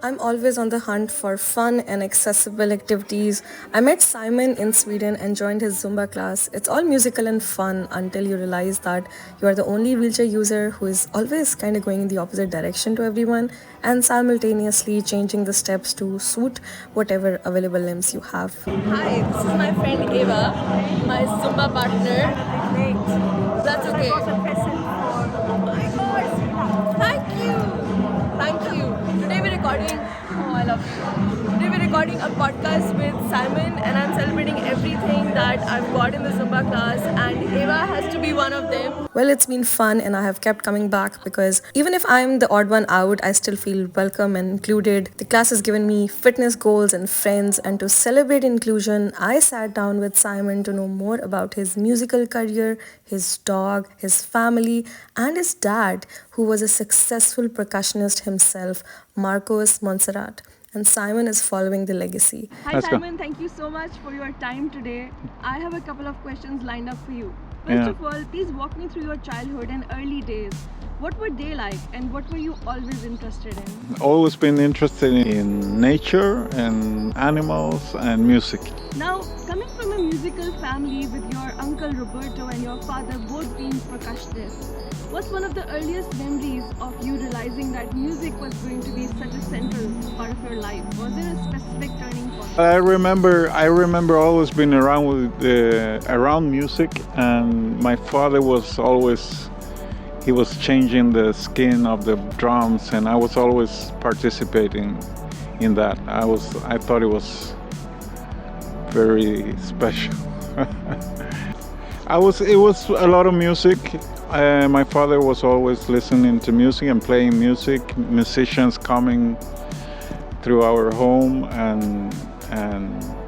I'm always on the hunt for fun and accessible activities. I met Simon in Sweden and joined his Zumba class. It's all musical and fun until you realize that you are the only wheelchair user who is always kind of going in the opposite direction to everyone and simultaneously changing the steps to suit whatever available limbs you have. Hi, this is my friend Eva, my Zumba partner. That's okay. Thank you. Thank you. Today we're recording. Oh, I love you. Today we're recording a podcast with Simon, and I'm celebrating everything that I've got in the Zumba class, and Eva has to be one of them. Well, it's been fun, and I have kept coming back because even if I'm the odd one out, I still feel welcome and included. The class has given me fitness goals and friends, and to celebrate inclusion, I sat down with Simon to know more about his musical career, his dog, his family, and his dad, who was a successful percussionist himself, Marcos Monserrat. And Simon is following the legacy. Hi Simon, thank you so much for your time today. I have a couple of questions lined up for you. First of all, please walk me through your childhood and early days. What were they like and what were you always interested in? Always been interested in nature and animals and music. Now, coming from a musical family with your uncle Roberto and your father both being percussionists, what's one of the earliest memories of you realizing that music was going to be such a central part of your life? Was there a specific turning point? I remember always being around music, and my father was always, he was changing the skin of the drums, and I was always participating in that. I thought it was very special. It was a lot of music. My father was always listening to music and playing music, musicians coming through our home and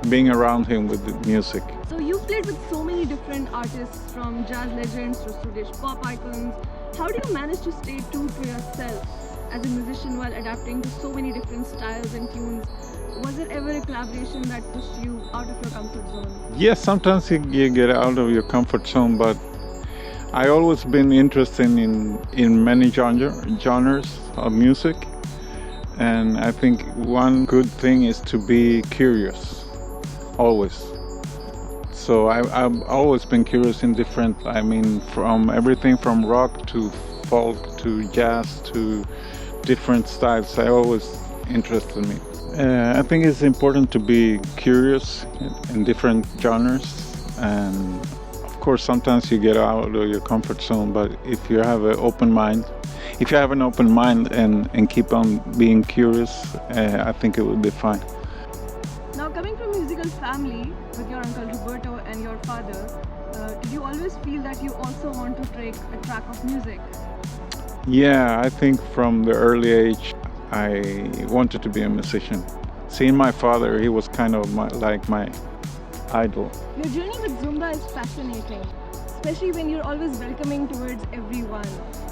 being around him with the music. So you played with so many different artists, from jazz legends to Swedish pop icons. How do you manage to stay true to yourself as a musician while adapting to so many different styles and tunes? Was there ever a collaboration that pushed you out of your comfort zone? Yes, sometimes you get out of your comfort zone, but I always been interested in many genres of music, and I think one good thing is to be curious, always. So I've always been curious in different, from everything from rock to folk to jazz to different styles. I always interested me. I think it's important to be curious in different genres, and of course sometimes you get out of your comfort zone, but if you have an open mind and keep on being curious, I think it will be fine. Now, coming from a musical family with your uncle Roberto and your father, did you always feel that you also want to take a track of music? Yeah, I think from the early age I wanted to be a musician. Seeing my father, he was kind of like my idol. Your journey with Zumba is fascinating, especially when you're always welcoming towards everyone.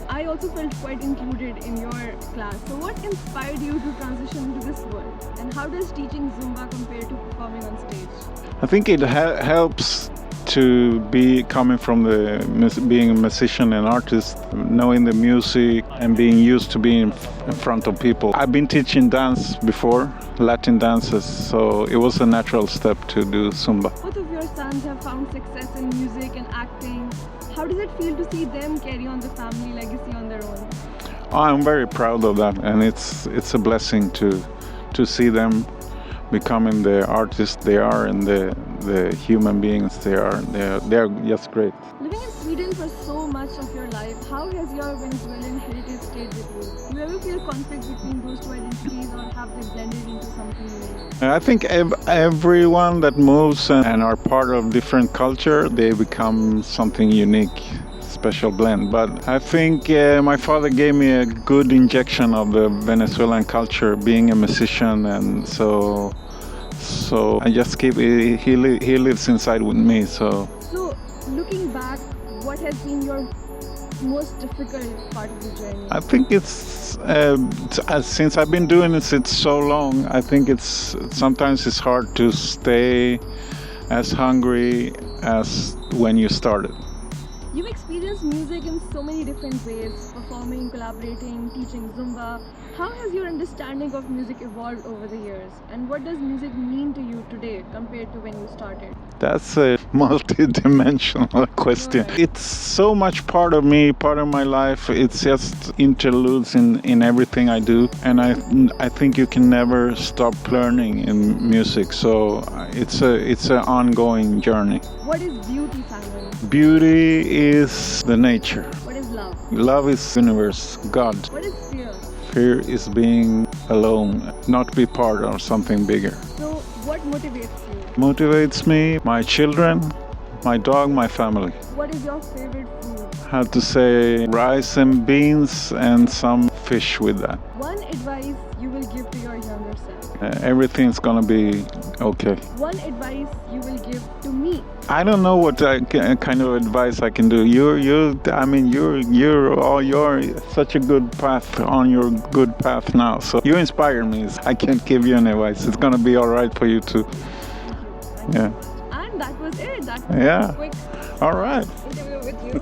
I also felt quite included in your class. So what inspired you to transition to this world? And how does teaching Zumba compare to performing on stage? I think it helps to be coming from being a musician and artist, knowing the music and being used to being in front of people. I've been teaching dance before, Latin dances, so it was a natural step to do Zumba. Both of your sons have found success in music and acting. How does it feel to see them carry on the family legacy on their own? I'm very proud of that, and it's a blessing to see them becoming the artists they are and the human beings they are. They're just great. Living in Sweden for so much of your life, how has your Venezuelan heritage stayed with you? Do you ever feel conflict between those two identities, or have they blended into something new? I think everyone that moves and are part of different culture, they become something unique, special blend. But I think my father gave me a good injection of the Venezuelan culture, being a musician, and so I just keep it, he lives inside with me. So looking back, what has been your most difficult part of the journey? I think it's since I've been doing this so long, I think sometimes it's hard to stay as hungry as when you started. You've experienced experienced music in so many different ways, performing, collaborating, teaching Zumba. How has your understanding of music evolved over the years? And what does music mean to you today compared to when you started? That's a multi-dimensional question. Right. It's so much part of me, part of my life. It's just interludes in everything I do, and I think you can never stop learning in music. So it's an ongoing journey. What is beauty, Simon? Beauty is the nature. What is love? Love is universe, God. What is fear? Fear is being alone, not be part of something bigger. So, what motivates you? Motivates me, my children, my dog, my family. What is your favorite food? I have to say rice and beans and some fish with that. One advice you will give to your younger self? Everything's gonna be okay. One advice you will give to me? I don't know what kind of advice I can do. You're such a good path on your good path now. So you inspire me. I can't give you any advice. It's gonna be all right for you too. Thank you. Yeah. And that was it. That was Yeah. a quick All right. interview with you.